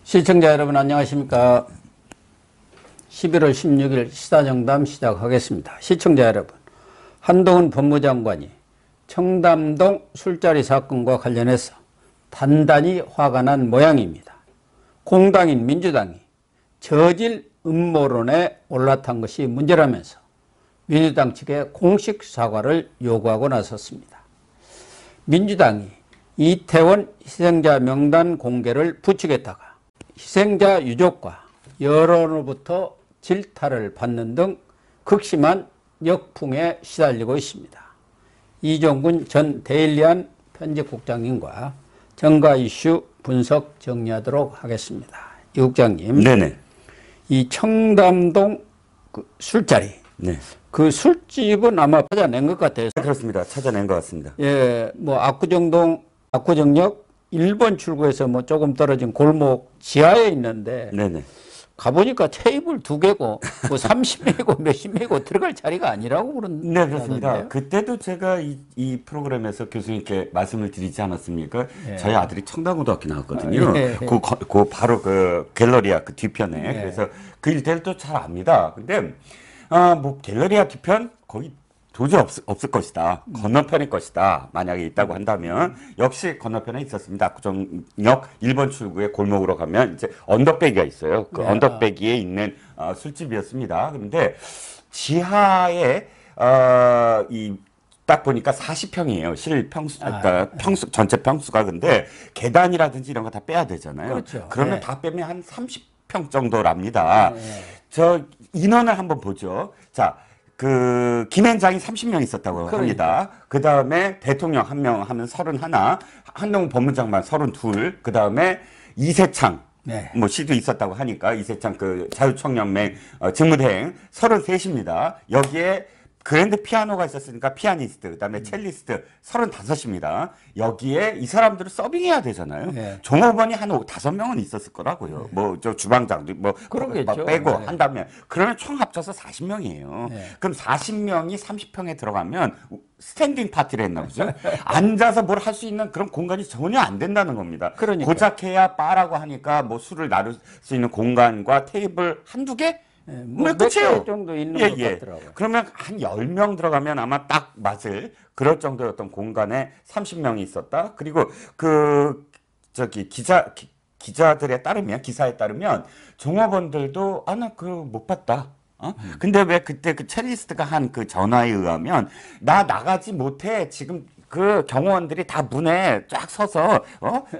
시청자 여러분 안녕하십니까. 11월 16일 시사정담 시작하겠습니다. 시청자 여러분, 한동훈 법무장관이 청담동 술자리 사건과 관련해서 단단히 화가 난 모양입니다. 공당인 민주당이 저질 음모론에 올라탄 것이 문제라면서 민주당 측에 공식 사과를 요구하고 나섰습니다. 민주당이 이태원 희생자 명단 공개를 부추겼다가 희생자 유족과 여론으로부터 질타를 받는 등 극심한 역풍에 시달리고 있습니다. 이종군 전 데일리안 편집국장님과 정가 이슈 분석 정리하도록 하겠습니다. 이 국장님, 네네. 이 청담동 그 술자리, 네. 그 술집은 아마 찾아낸 것 같아요. 그렇습니다. 찾아낸 것 같습니다. 예, 뭐 압구정역 1번 출구에서 뭐 조금 떨어진 골목 지하에 있는데, 네네. 가보니까 테이블 2개고 뭐 30명이고 몇십 명이고 들어갈 자리가 아니라고 그런. 네, 그렇습니다. 하던데요? 그때도 제가 이 프로그램에서 교수님께 말씀을 드리지 않았습니까? 예. 저희 아들이 청담고등학교 나왔거든요. 예. 그 바로 그 갤러리아 그 뒤편에. 예. 그래서 그 일대를 잘 압니다. 근데 뭐 갤러리아 뒤편 거기 도저히 없을 것이다. 건너편일 것이다. 만약에 있다고 한다면 역시 건너편에 있었습니다. 압구정역 1번 출구에 골목으로 가면 이제 언덕배기가 있어요. 그 네. 언덕배기에 있는 술집이었습니다. 그런데 지하에 딱 보니까 40평이에요. 실평수, 그러니까 평수, 전체 평수가. 근데 계단이라든지 이런 거 다 빼야 되잖아요. 그렇죠. 그러면 네. 다 빼면 한 30평 정도랍니다. 네. 저 인원을 한번 보죠. 자, 그 김앤장이 30명 있었다고 합니다. 그 다음에 대통령 1명 하면 31, 한동훈 법무장관 32, 그 다음에 이세창 네. 뭐 시도 있었다고 하니까 이세창 그 자유총연맹 직무대행 33입니다. 여기에 그랜드 피아노가 있었으니까 피아니스트, 그다음에 첼리스트 35입니다. 여기에 이 사람들을 서빙해야 되잖아요. 네. 종업원이 한 5-5명은 있었을 거라고요. 뭐 저 주방장도 뭐 그러겠죠. 빼고 네. 한다면 그러면 총 합쳐서 40명이에요. 네. 그럼 40명이 30평에 들어가면 스탠딩 파티를 했나 보죠. 앉아서 뭘 할 수 있는 그런 공간이 전혀 안 된다는 겁니다. 그러니까. 고작 해야 바라고 하니까 뭐 술을 나눌 수 있는 공간과 테이블 한두 개? 뭐 몇 개 정도 있는 것 같더라고요. 그러면 한 10명 들어가면 아마 딱 맞을 그럴 정도였던 공간에 30명이 있었다. 그리고 기자들에 따르면, 기사에 따르면 종업원들도 나 그거 못 봤다. 근데 왜 그때 그 첼리스트가 한 그 전화에 의하면 나 나가지 못해. 지금 그 경호원들이 다 문에 쫙 서서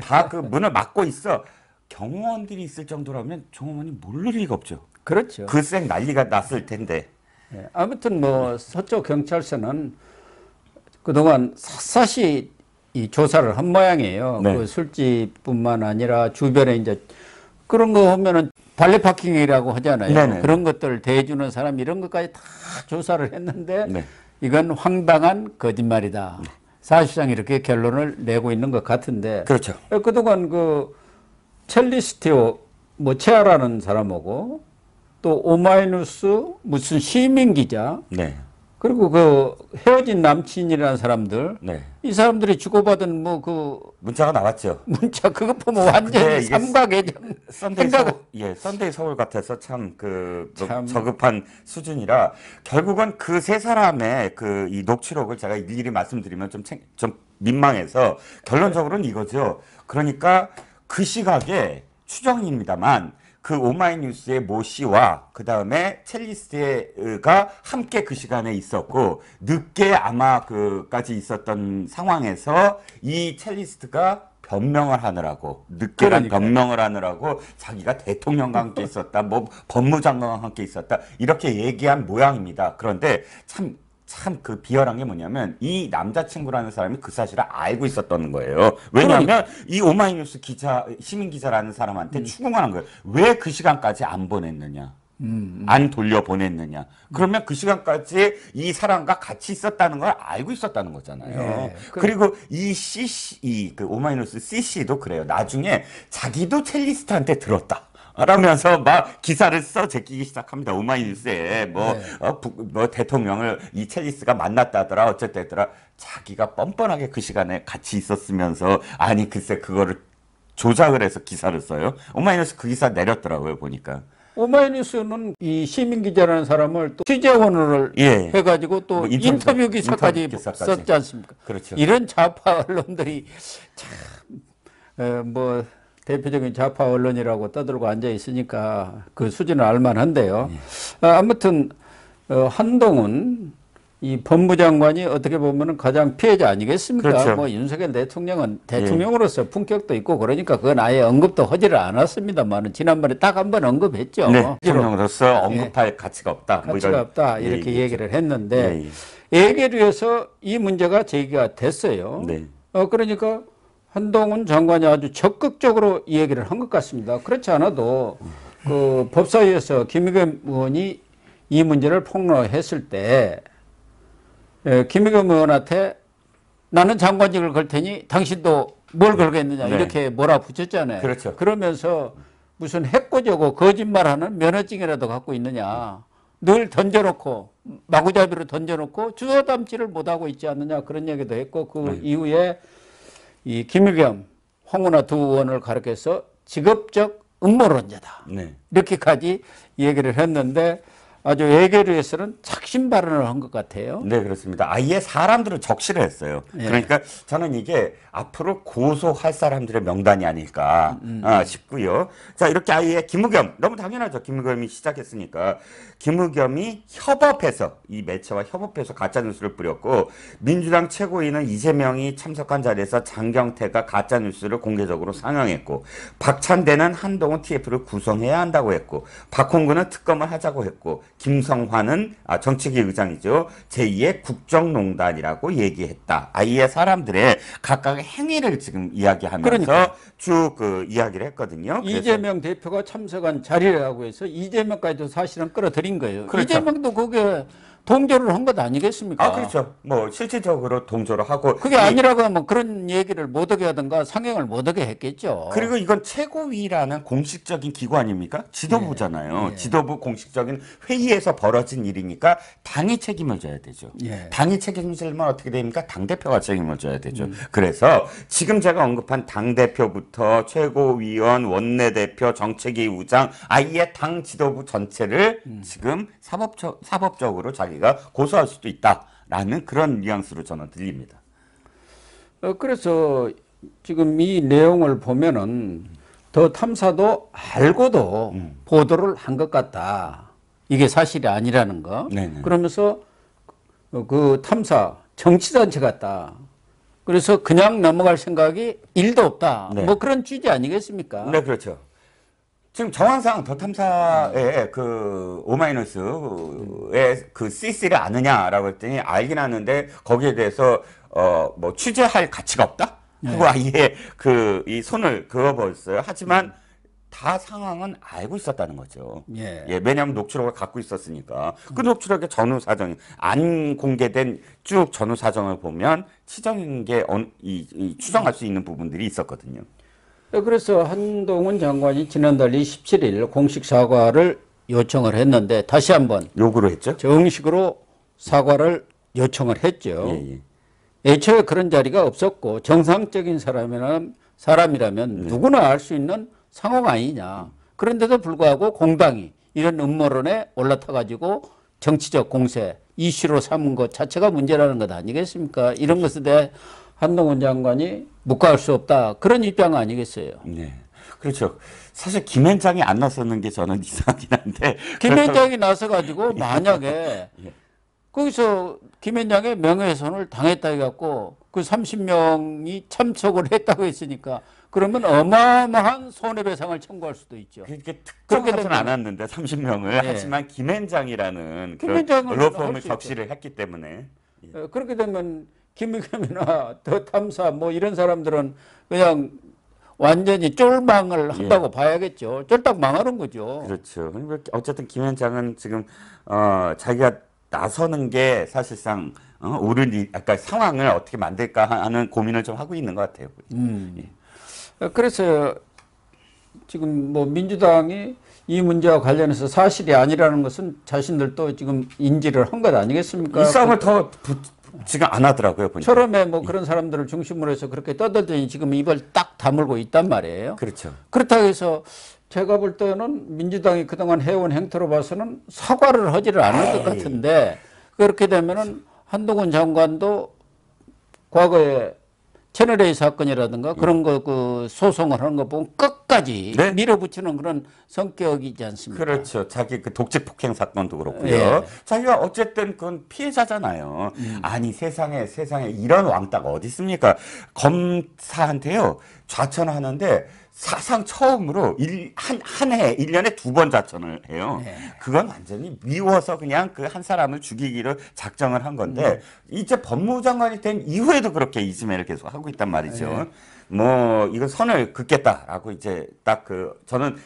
다 그 문을 막고 있어. 경호원들이 있을 정도라면 종업원이 모를 리가 없죠. 그렇죠. 글쎄 난리가 났을 텐데. 네. 아무튼 뭐 서쪽 경찰서는 그동안 샅샅이 이 조사를 한 모양이에요. 네. 그 술집뿐만 아니라 주변에 이제 그런 거 하면은 발레 파킹이라고 하잖아요. 네네. 그런 것들 대주는 사람 이런 것까지 다 조사를 했는데 네. 이건 황당한 거짓말이다. 사실상 이렇게 결론을 내고 있는 것 같은데. 그렇죠. 그동안 그 첼리스트 뭐 채아라는 사람하고 또 오마이뉴스 무슨 시민 기자 네. 그리고 그 헤어진 남친이라는 사람들 네. 이 사람들이 주고받은 뭐 그 문자가 나왔죠. 문자 그거 보면 완전 이게 삼각애정 썬데이 서울 같아서 참 참. 저급한 수준이라 결국은 그 세 사람의 그 이 녹취록을 제가 일일이 말씀드리면 좀 민망해서 결론적으로는 이거죠. 그러니까 그 시각에 추정입니다만 그 오마이뉴스의 모 씨와 그 다음에 첼리스트가 함께 그 시간에 있었고 늦게 아마 그까지 있었던 상황에서 이 첼리스트가 변명을 하느라고 늦게 변명을 하느라고 자기가 대통령과 함께 있었다, 뭐 법무장관과 함께 있었다 이렇게 얘기한 모양입니다. 그런데 참 그 비열한 게 뭐냐면 이 남자친구라는 사람이 그 사실을 알고 있었던 거예요. 왜냐하면 이 오마이뉴스 기자, 시민 기자라는 사람한테 추궁을 한 거예요. 왜 그 시간까지 안 보냈느냐? 안 돌려보냈느냐? 그러면 그 시간까지 이 사람과 같이 있었다는 걸 알고 있었다는 거잖아요. 네, 그리고 그 오마이뉴스 CC도 그래요. 나중에 자기도 첼리스트한테 들었다. 라면서 막 기사를 써 제끼기 시작합니다. 오마이뉴스에 뭐 대통령을 이 첼리스가 만났다더라 어쨌다더라 자기가 뻔뻔하게 그 시간에 같이 있었으면서 아니 글쎄 그거를 조작을 해서 기사를 써요. 오마이뉴스 그 기사 내렸더라고요, 보니까. 오마이뉴스는 이 시민 기자라는 사람을 또 취재원을 예. 해가지고 또 뭐 인터뷰 기사까지 인터뷰 기사까지. 썼지 않습니까? 그렇죠. 이런 좌파 언론들이 참, 뭐 대표적인 좌파 언론이라고 떠들고 앉아 있으니까 그 수준은 알만한데요. 아무튼 한동훈 이 법무장관이 어떻게 보면은 가장 피해자 아니겠습니까? 그렇죠. 뭐 윤석열 대통령은 대통령으로서 품격도 있고 그러니까 그건 아예 언급도 하지를 않았습니다만은 지난번에 딱 한 번 언급했죠. 네, 대통령으로서 언급할 가치가 없다. 뭐 가치가 이런 없다 이렇게 얘기를 했는데 예, 예결위에서 이 문제가 제기가 됐어요. 네. 그러니까 한동훈 장관이 아주 적극적으로 이 얘기를 한 것 같습니다. 그렇지 않아도 그 법사위에서 김의겸 의원이 이 문제를 폭로했을 때 김의겸 의원한테 나는 장관직을 걸 테니 당신도 뭘 걸겠느냐 네. 이렇게 몰아붙였잖아요. 그렇죠. 그러면서 무슨 해코지고 거짓말하는 면허증이라도 갖고 있느냐. 늘 던져놓고 마구잡이로 던져놓고 주워담지를 못하고 있지 않느냐 그런 얘기도 했고 그 이후에 이 김의겸, 황운하 두 의원을 가르쳐서 직업적 음모론자다. 네. 이렇게까지 얘기를 했는데 아주 예결위에서는 착신 발언을 한 것 같아요. 네, 그렇습니다. 아예 사람들을 적시를 했어요. 예. 그러니까 저는 이게 앞으로 고소할 사람들의 명단이 아닐까 싶고요. 자, 이렇게 아예 김의겸, 너무 당연하죠. 김의겸이 시작했으니까. 김의겸이 협업해서, 이 매체와 협업해서 가짜뉴스를 뿌렸고, 민주당 최고위는 이재명이 참석한 자리에서 장경태가 가짜뉴스를 공개적으로 상영했고, 박찬대는 한동훈 TF를 구성해야 한다고 했고, 박홍근은 특검을 하자고 했고, 김성환은 정책위 의장이죠. 제2의 국정농단이라고 얘기했다. 아예 사람들의 각각의 행위를 지금 이야기하면서 그러니까. 쭉 그 이야기를 했거든요. 이재명 대표가 참석한 자리라고 해서 이재명까지도 사실은 끌어들인 거예요. 그렇죠. 이재명도 그게 동조를 한 것 아니겠습니까? 그렇죠. 뭐 실질적으로 동조를 하고 그게 아니라고 하면 그런 얘기를 못하게 하든가 상영을 못하게 했겠죠. 그리고 이건 최고위라는 공식적인 기구 아닙니까? 지도부잖아요. 예. 지도부 공식적인 회의에서 벌어진 일이니까 당이 책임을 져야 되죠. 예. 당이 책임을 지면 어떻게 됩니까? 당대표가 책임을 져야 되죠. 그래서 지금 제가 언급한 당대표부터 최고위원, 원내대표, 정책위 의장 아예 당 지도부 전체를 지금 사법적으로 자기가 고소할 수도 있다라는 그런 뉘앙스로 저는 들립니다. 그래서 지금 이 내용을 보면은 더 탐사도 알고도 보도를 한 것 같다. 이게 사실이 아니라는 거. 네네. 그러면서 그 탐사 정치단체 같다. 그래서 그냥 넘어갈 생각이 1도 없다. 네. 뭐 그런 취지 아니겠습니까? 네, 그렇죠. 지금 정황상 더 탐사의 그 오마이뉴스의 그 CC를 아느냐라고 했더니 알긴 하는데 거기에 대해서 뭐 취재할 가치가 없다? 하고 아예 그 이 손을 그어버렸어요. 하지만 다 상황은 알고 있었다는 거죠. 예. 왜냐하면 녹취록을 갖고 있었으니까. 그 녹취록의 전후 사정이 안 공개된 쭉 전후 사정을 보면 치정인 게 추정할 수 있는 부분들이 있었거든요. 그래서 한동훈 장관이 지난달 27일 공식 사과를 요청을 했는데 다시 한번 요구를 했죠. 정식으로 사과를 요청을 했죠. 예. 애초에 그런 자리가 없었고 정상적인 사람이라면 누구나 알 수 있는 상황 아니냐. 그런데도 불구하고 공당이 이런 음모론에 올라타가지고 정치적 공세, 이슈로 삼은 것 자체가 문제라는 것 아니겠습니까? 이런 것에 대해 한동훈 장관이 묵과할 수 없다. 그런 입장 아니겠어요? 네. 그렇죠. 사실 김현장이 안 나서는 게 저는 이상하긴 한데. 김현장이 나서가지고 만약에 거기서 김현장의 명예훼손을 당했다 해갖고 그 30명이 참석을 했다고 했으니까 그러면 어마어마한 손해배상을 청구할 수도 있죠. 그렇게 그렇게 특정하지는 되면- 않았는데 30명을 네. 하지만 김현장이라는 김현장은 그런 로펌을 할수 적시를 했기 때문에 그렇게 되면 김의겸이나 더 탐사 뭐 이런 사람들은 그냥 완전히 쫄망을 한다고 봐야겠죠. 쫄딱 망하는 거죠. 그렇죠. 그러니까 어쨌든 김현장은 지금 자기가 나서는 게 사실상 옳은 약간 상황을 어떻게 만들까 하는 고민을 좀 하고 있는 것 같아요. 그래서 지금 뭐 민주당이 이 문제와 관련해서 사실이 아니라는 것은 자신들도 지금 인지를 한 것 아니겠습니까? 이 싸움을 더 지금 안 하더라고요. 보니까. 처음에 뭐 그런 사람들을 중심으로 해서 그렇게 떠들더니 지금 입을 딱 다물고 있단 말이에요. 그렇죠. 그렇다고 해서 제가 볼 때는 민주당이 그동안 해온 행태로 봐서는 사과를 하지를 않을 것 같은데 그렇게 되면은 한동훈 장관도 과거에 채널A 사건이라든가 그런 거 그 소송을 하는 거 보면 끝까지 네? 밀어붙이는 그런 성격이지 않습니까? 그렇죠. 자기 그 독재 폭행 사건도 그렇고요. 예. 자기가 어쨌든 그건 피해자잖아요. 아니 세상에 이런 왕따가 어디 있습니까? 검사한테요 좌천하는데 사상 처음으로 한 해 1년에 2번 좌천을 해요. 네. 그건 완전히 미워서 그냥 그 한 사람을 죽이기로 작정을 한 건데 이제 법무장관이 된 이후에도 그렇게 이지매를 계속 하고 있단 말이죠. 뭐 이거 선을 긋겠다라고 이제 딱 그 저는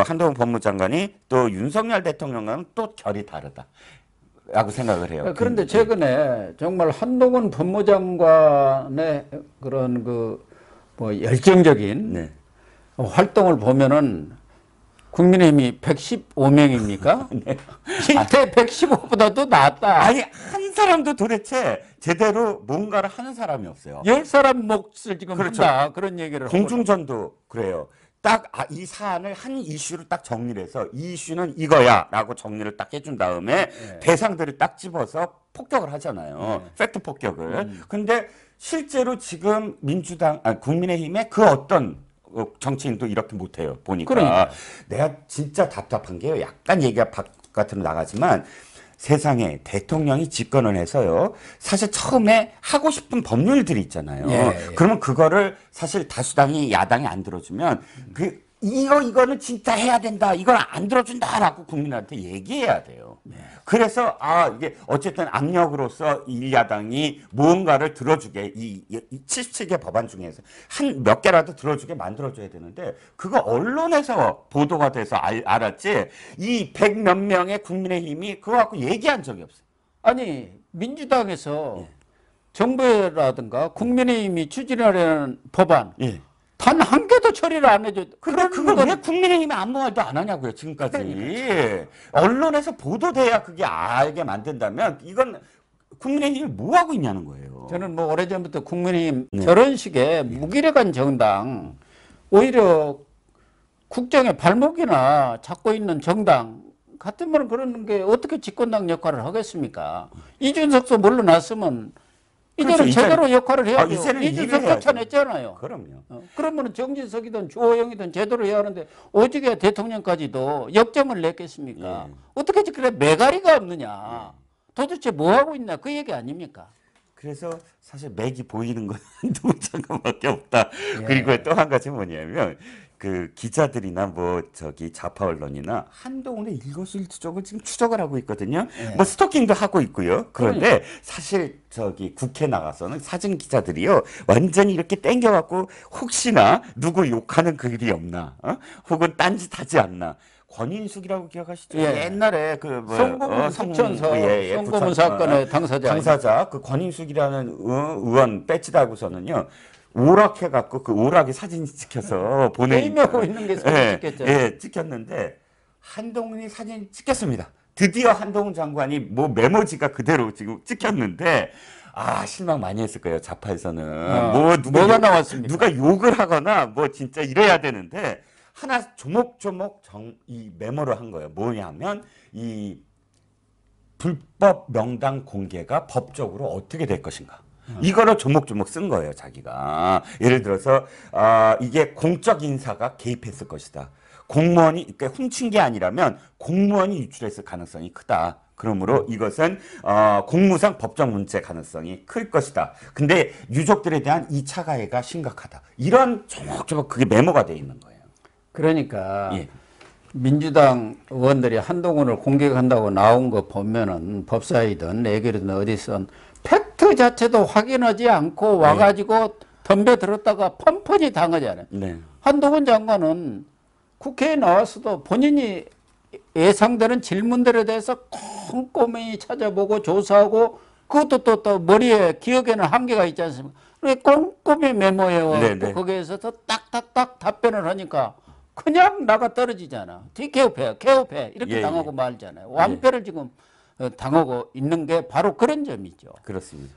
한동훈 법무장관이 또 윤석열 대통령과는 또 결이 다르다. 라고 생각을 해요. 그런데 최근에 정말 한동훈 법무장관의 그런 그 뭐 열정적인 네. 활동을 보면은 국민의힘이 115명입니까? 네. 실제 115보다도 낫다. 아니 한 사람도 도대체 제대로 뭔가를 하는 사람이 없어요. 10사람 몫을 지금 그렇죠. 한다. 그런 얘기를 하고 공중전도 그래요. 딱 이 사안을 한 이슈로 딱 정리를 해서 이 이슈는 이거야라고 정리를 딱 해준 다음에 대상들을 딱 집어서 폭격을 하잖아요. 팩트 폭격을. 근데 실제로 지금 국민의힘의 그 어떤 정치인도 이렇게 못해요. 보니까 그러니까. 내가 진짜 답답한 게요. 약간 얘기가 바깥으로 나가지만 세상에 대통령이 집권을 해서요. 사실 처음에 하고 싶은 법률들이 있잖아요. 예. 그러면 그거를 사실 다수당이 야당이 안 들어주면 이거는 진짜 해야 된다. 이걸 안 들어준다라고 국민한테 얘기해야 돼요. 그래서 이게 어쨌든 악력으로서 일야당이 무언가를 들어주게 이 77개 법안 중에서 한 몇 개라도 들어주게 만들어줘야 되는데 그거 언론에서 보도가 돼서 알았지 이 100 몇 명의 국민의힘이 그거 갖고 얘기한 적이 없어요. 아니 민주당에서 정부라든가 국민의힘이 추진하려는 법안 예. 단 한 개도 처리를 안 해줘. 근데 그걸 왜 국민의힘이 아무 말도 안 하냐고요, 지금까지. 언론에서 보도돼야 그게 알게 만든다면 이건 국민의힘이 뭐 하고 있냐는 거예요. 저는 뭐 오래전부터 국민의힘 저런 식의 무기력한 정당 오히려 국정의 발목이나 잡고 있는 정당 같으면 그런 게 어떻게 집권당 역할을 하겠습니까? 이준석도 물러났으면 이제는 그렇죠. 제대로 역할을 해야 돼요. 이제는 이준석 일을 쫓아냈잖아요. 그럼요. 그러면 정진석이든 주호영이든 제대로 해야 하는데 오직에 대통령까지도 역정을 냈겠습니까? 어떻게 그래 매가리가 없느냐. 도대체 뭐 하고 있나 그 얘기 아닙니까? 그래서 사실 맥이 보이는 건 한동훈 장관밖에 없다. 그리고 또 한 가지 뭐냐면 그 기자들이나 뭐 좌파 언론이나 한동훈의 일거수일투족을 지금 추적을 하고 있거든요. 뭐 스토킹도 하고 있고요. 그런데 사실 국회 나가서는 사진 기자들이요 완전히 이렇게 땡겨갖고 혹시나 누구 욕하는 글이 없나, 혹은 딴짓하지 않나. 권인숙이라고 기억하시죠? 옛날에 성고문 사천서 성고문 사건의 당사자 그 권인숙이라는 의원 배지 달고서는요 오락해갖고 그 오락에 사진 찍혀서 게임하고 있는 게 사진 찍혔죠. 예, 찍혔는데 한동훈이 사진 찍혔습니다. 드디어 한동훈 장관이 뭐 메모지가 그대로 지금 찍혔는데 실망 많이 했을 거예요. 좌파에서는 뭐가 나왔습니까? 누가 욕을 하거나 뭐 진짜 이래야 되는데 하나 조목조목 이 메모를 한 거예요. 뭐냐면 이 불법 명단 공개가 법적으로 어떻게 될 것인가. 이거를 조목조목 쓴 거예요, 자기가. 예를 들어서 이게 공적 인사가 개입했을 것이다. 공무원이 그러니까 훔친 게 아니라면 공무원이 유출했을 가능성이 크다. 그러므로 이것은 공무상 법적 문제 가능성이 클 것이다. 근데 유족들에 대한 2차 가해가 심각하다. 이런 조목조목 그게 메모가 돼 있는 거예요. 그러니까 민주당 의원들이 한동훈을 공격한다고 나온 거 보면은 법사위든 내교든 어디선 팩트 자체도 확인하지 않고 와가지고 덤벼들었다가 펀펀이 당하잖아요. 한동훈 장관은 국회에 나와서도 본인이 예상되는 질문들에 대해서 꼼꼼히 찾아보고 조사하고 그것도 또 머리에 기억에는 한계가 있지 않습니까? 그래 꼼꼼히 메모해와 거기에서 더 딱딱딱 답변을 하니까 그냥 나가 떨어지잖아. 개업해 이렇게 당하고 말잖아요. 완패를 지금 당하고 있는 게 바로 그런 점이죠. 그렇습니다.